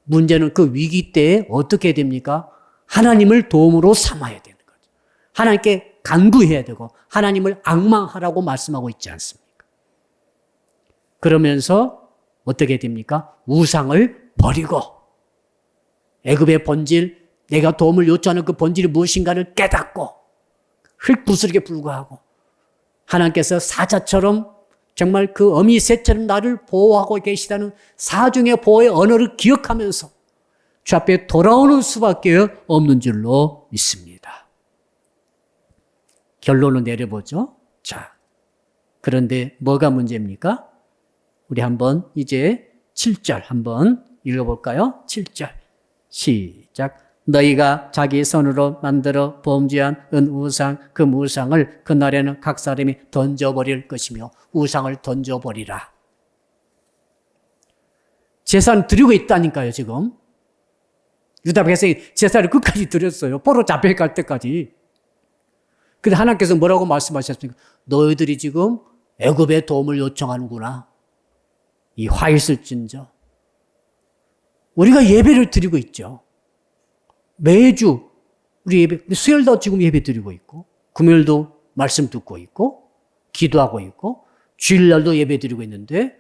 [SPEAKER 1] 문제는 그 위기 때에 어떻게 됩니까? 하나님을 도움으로 삼아야 되는 거죠. 하나님께 간구해야 되고 하나님을 앙망하라고 말씀하고 있지 않습니까? 그러면서 어떻게 됩니까? 우상을 버리고 애굽의 본질, 내가 도움을 요청하는 그 본질이 무엇인가를 깨닫고 흙부스러기에 불과하고 하나님께서 사자처럼 정말 그 어미 새처럼 나를 보호하고 계시다는 사중의 보호의 언어를 기억하면서 주 앞에 돌아오는 수밖에 없는 줄로 믿습니다. 결론을 내려보죠. 자, 그런데 뭐가 문제입니까? 우리 한번 이제 7절 한번 읽어볼까요? 7절 시작. 너희가 자기 손으로 만들어 범죄한 우상 그 우상을 그날에는 각 사람이 던져버릴 것이며 우상을 던져버리라. 제사는 드리고 있다니까요, 지금. 유다 백성이 제사를 끝까지 드렸어요. 포로 잡혀갈 때까지. 근데 하나님께서 뭐라고 말씀하셨습니까? 너희들이 지금 애굽의 도움을 요청하는구나. 이 화 있을진저. 우리가 예배를 드리고 있죠. 매주 우리 예배, 수요일도 지금 예배 드리고 있고, 금요일도 말씀 듣고 있고, 기도하고 있고, 주일날도 예배 드리고 있는데,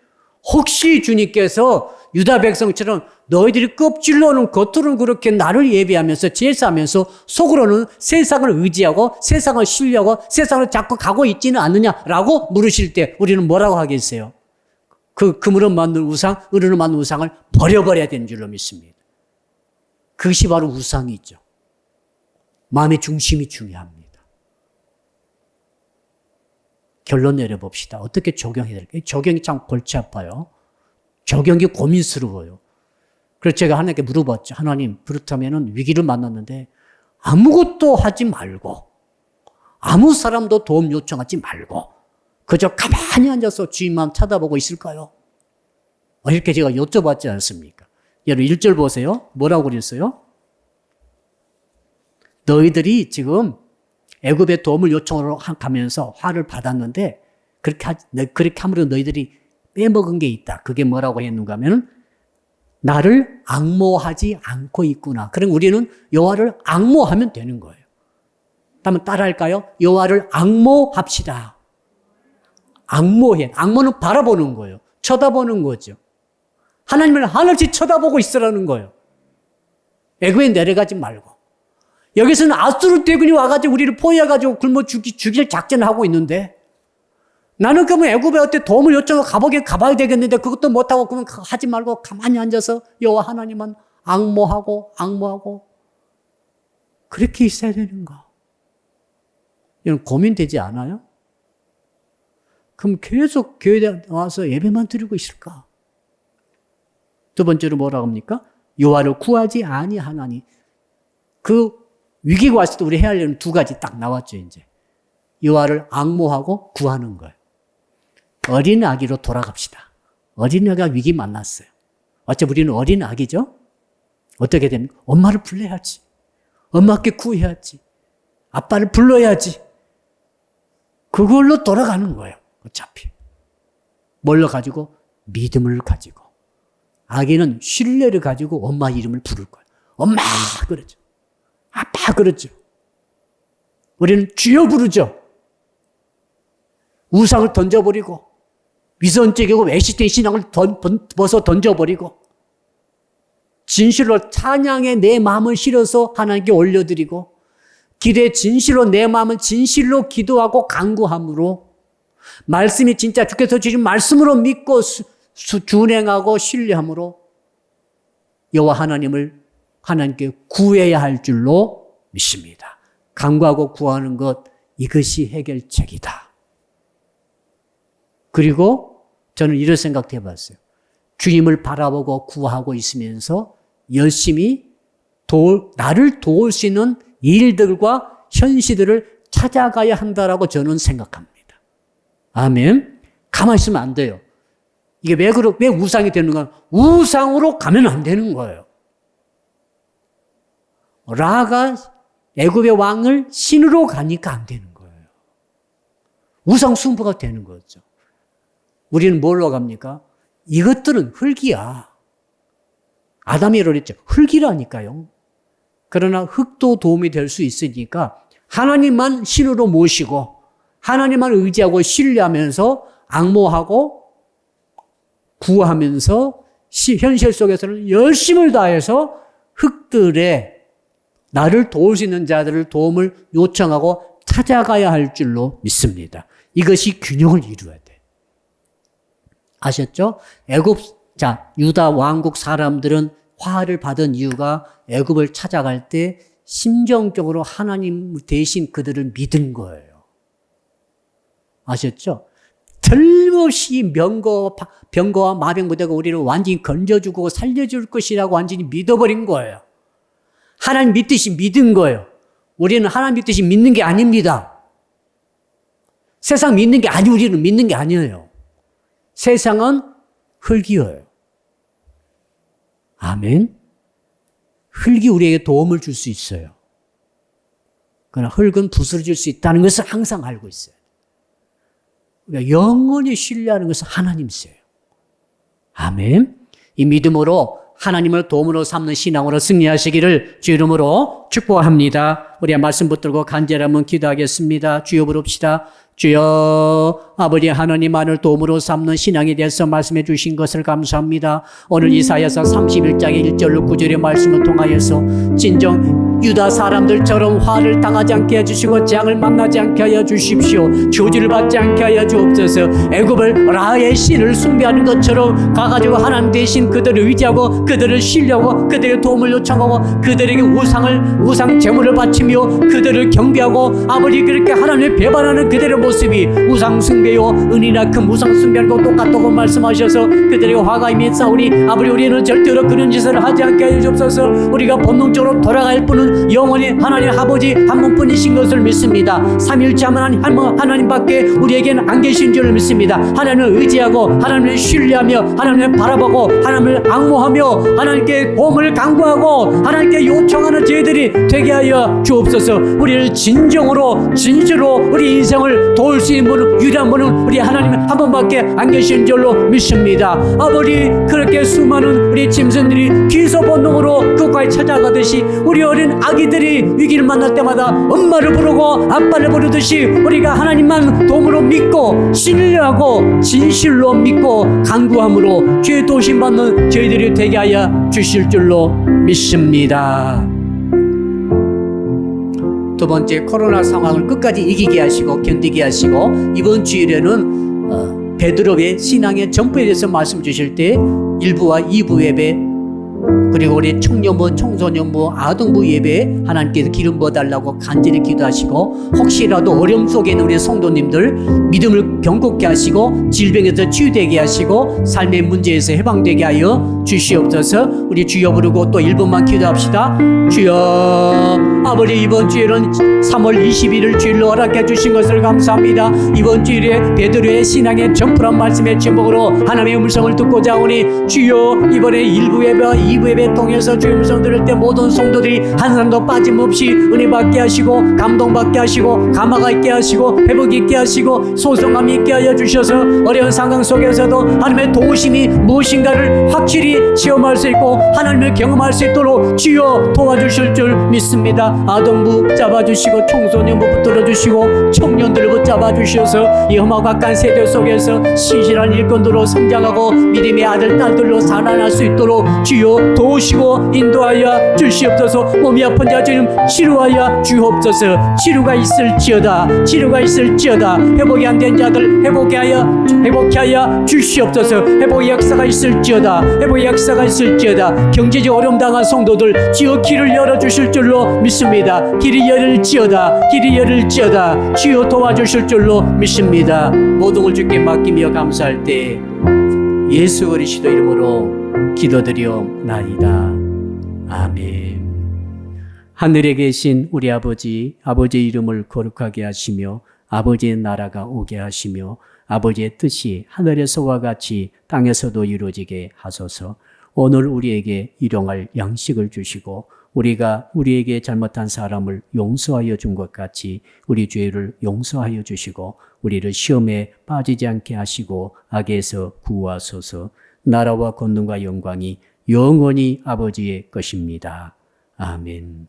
[SPEAKER 1] 혹시 주님께서 유다 백성처럼 너희들이 껍질로는 겉으로는 그렇게 나를 예배하면서 제사하면서 속으로는 세상을 의지하고 세상을 신뢰하고 세상을 자꾸 가고 있지는 않느냐라고 물으실 때 우리는 뭐라고 하겠어요? 그 금으로 만든 우상, 은으로 만든 우상을 버려버려야 되는 줄로 믿습니다. 그것이 바로 우상이죠. 마음의 중심이 중요합니다. 결론 내려봅시다. 어떻게 적용해야 될까요? 적용이 참 골치 아파요. 적용이 고민스러워요. 그래서 제가 하나님께 물어봤죠. 하나님, 그렇다면 위기를 만났는데 아무것도 하지 말고 아무 사람도 도움 요청하지 말고 그저 가만히 앉아서 주님만 쳐다보고 있을까요? 이렇게 제가 여쭤봤지 않습니까? 여러분 1절 보세요. 뭐라고 그랬어요? 너희들이 지금 애굽의 도움을 요청으로 하면서 화를 받았는데 그렇게 함으로 너희들이 빼먹은 게 있다. 그게 뭐라고 했는가 하면 나를 앙모하지 않고 있구나. 그럼 우리는 여호와를 앙모하면 되는 거예요. 한번 따라할까요? 여호와를 앙모합시다. 앙모해. 앙모는 바라보는 거예요. 쳐다보는 거죠. 하나님을 하늘씩 쳐다보고 있으라는 거예요. 애굽에 내려가지 말고. 여기서는 아수르 대군이 와가지고 우리를 포위해가지고 굶어 죽일 작전을 하고 있는데 나는 그러면 애굽에 어때 도움을 요청하고 가봐야 되겠는데 그것도 못하고 그러면 하지 말고 가만히 앉아서 여호와 하나님만 앙모하고 그렇게 있어야 되는가? 이런 고민되지 않아요? 그럼 계속 교회에 와서 예배만 드리고 있을까? 두 번째로 뭐라고 합니까? 여호와를 구하지 아니하나니. 그 위기가 왔을 때 우리 해야 할 일은 두 가지 딱 나왔죠, 이제. 여호와를 앙모하고 구하는 거예요. 어린 아기로 돌아갑시다. 어린 아기가 위기 만났어요. 어차피 우리는 어린 아기죠? 어떻게 됩니까? 엄마를 불러야지. 엄마께 구해야지. 아빠를 불러야지. 그걸로 돌아가는 거예요, 어차피. 뭘로 가지고? 믿음을 가지고. 아기는 신뢰를 가지고 엄마 이름을 부를 거예요. 엄마! 그러죠. 아빠! 그러죠. 우리는 주여 부르죠. 우상을 던져버리고 위선적이고 외식된 신앙을 벗어 던져버리고 진실로 찬양에 내 마음을 실어서 하나님께 올려드리고 길에 진실로 내 마음을 진실로 기도하고 간구함으로 말씀이 진짜 주께서 주신 말씀으로 믿고 준행하고 신뢰함으로 여호와 하나님을 하나님께 구해야 할 줄로 믿습니다. 간구하고 구하는 것, 이것이 해결책이다. 그리고 저는 이런 생각도 해봤어요. 주님을 바라보고 구하고 있으면서 열심히 나를 도울 수 있는 일들과 현시들을 찾아가야 한다라고 저는 생각합니다. 아멘. 가만히 있으면 안 돼요. 이게 왜 우상이 되는가? 우상으로 가면 안 되는 거예요. 라가 애굽의 왕을 신으로 가니까 안 되는 거예요. 우상 숭배가 되는 거죠. 우리는 뭘로 갑니까? 이것들은 흙이야. 아담이 그랬죠. 흙이라니까요. 그러나 흙도 도움이 될 수 있으니까 하나님만 신으로 모시고 하나님만 의지하고 신뢰하면서 악모하고 구하면서 현실 속에서는 열심을 다해서 흙들의 나를 도울 수 있는 자들을 도움을 요청하고 찾아가야 할 줄로 믿습니다. 이것이 균형을 이루어야 돼. 아셨죠? 유다 왕국 사람들은 화를 받은 이유가 애굽을 찾아갈 때 심정적으로 하나님 대신 그들을 믿은 거예요. 아셨죠? 틀림없이 병거와 마병부대가 우리를 완전히 건져주고 살려줄 것이라고 완전히 믿어버린 거예요. 하나님 믿듯이 믿은 거예요. 우리는 하나님 믿듯이 믿는 게 아닙니다. 세상 믿는 게 아니, 우리는 믿는 게 아니에요. 세상은 흙이에요. 아멘. 흙이 우리에게 도움을 줄 수 있어요. 그러나 흙은 부스러질 수 있다는 것을 항상 알고 있어요. 우리가 영원히 신뢰하는 것은 하나님이세요. 아멘. 이 믿음으로 하나님을 도움으로 삼는 신앙으로 승리하시기를 주 이름으로 축복합니다. 우리 말씀 붙들고 간절히 한번 기도하겠습니다. 주여 부릅시다. 주여 아버지 하나님만을 도움으로 삼는 신앙에 대해서 말씀해 주신 것을 감사합니다. 오늘 이사야서 31장의 1절로 9절의 말씀을 통하여서 진정 유다 사람들처럼 화를 당하지 않게 해주시고 재앙을 만나지 않게 하여 주십시오. 저주를 받지 않게 하여 주옵소서. 애굽을 라의 신을 숭배하는 것처럼 가가지고 하나님 대신 그들을 의지하고 그들을 신뢰하고 그들의 도움을 요청하고 그들에게 우상 제물을 바치며 그들을 경배하고 아버지 그렇게 하나님을 배반하는 그들의 모습이 우상 숭배요 은이나 금 우상 숭배하는 것 똑같다고 말씀하셔서 그들에게 화가 임해 싸우니 아버지 우리는 절대로 그런 짓을 하지 않게 하여 주옵소서. 우리가 본능적으로 돌아갈 뿐은 영원히 하나님 아버지 한 분뿐이신 것을 믿습니다. 삼일째 하나님밖에 우리에게는 안 계신 줄 믿습니다. 하나님을 의지하고 하나님을 신뢰하며 하나님을 바라보고 하나님을 악모하며 하나님께 도움을 간구하고 하나님께 요청하는 저희들이 되게 하여 주옵소서. 우리를 진정으로 우리 인생을 도울 수 있는 분은 유일한 분은 우리 하나님 한 분밖에 안 계신 줄로 믿습니다. 아버지 그렇게 수많은 우리 짐승들이 귀소 본능으로 그곳까지 찾아가듯이 우리 어린 아기들이 위기를 만날 때마다 엄마를 부르고 아빠를 부르듯이 우리가 하나님만 도움으로 믿고 신뢰하고 진실로 믿고 간구함으로 죄 도심받는 저희들이 되게 하여 주실 줄로 믿습니다. 두 번째, 코로나 상황을 끝까지 이기게 하시고 견디게 하시고 이번 주일에는 베드로의 신앙의 전부에 대해서 말씀 주실 때 1부와 2부 예배 그리고 우리 청년부, 청소년부, 아동부 예배에 하나님께서 기름 부어달라고 간절히 기도하시고 혹시라도 어려움 속에 있는 우리 성도님들 믿음을 견고케 하시고 질병에서 치유되게 하시고 삶의 문제에서 해방되게 하여 주시옵소서. 우리 주여 부르고 또 1분만 기도합시다. 주여 아버지 이번 주일은 3월 21일 주일로 허락해 주신 것을 감사합니다. 이번 주일에 베드로의 신앙의 전부란 말씀의 제목으로 하나님의 음성을 듣고자 하오니 주여 이번에 1부 예배와 2부 예배 통해서 주의 음성 들을 때 모든 성도들이 한 사람도 빠짐없이 은혜 받게 하시고 감동 받게 하시고 감화가 있게 하시고 회복이 있게 하시고 소성함이 있게 하여 주셔서 어려운 상황 속에서도 하나님의 도우심이 무엇인가를 확실히 체험할 수 있고 하나님을 경험할 수 있도록 주여 도와주실 줄 믿습니다. 아동부 붙잡아주시고 청소년부 붙들어주시고 청년들을 붙잡아주셔서 이 험하고 악한 세대 속에서 신실한 일꾼들로 성장하고 믿음의 아들 딸들로 살아날 수 있도록 주여 도우시고 인도하여 주시옵소서. 몸이 아픈 자 주님 치료하여 주옵소서. 치료가 있을지어다 회복이 안 된 자들 회복해 하여 주시옵소서. 회복의 역사가 있을지어다 경제적 어려움 당한 성도들 주여 길을 열어주실 줄로 믿습니다. 길이 열릴지어다 주여 도와주실 줄로 믿습니다. 모든 걸 주께 맡기며 감사할 때 예수 그리스도 이름으로 기도드리옵나이다. 아멘. 하늘에 계신 우리 아버지의 이름을 거룩하게 하시며 아버지의 나라가 오게 하시며 아버지의 뜻이 하늘에서와 같이 땅에서도 이루어지게 하소서. 오늘 우리에게 일용할 양식을 주시고 우리가 우리에게 잘못한 사람을 용서하여 준 것 같이 우리 죄를 용서하여 주시고 우리를 시험에 빠지지 않게 하시고 악에서 구하소서. 나라와 권능과 영광이 영원히 아버지의 것입니다. 아멘.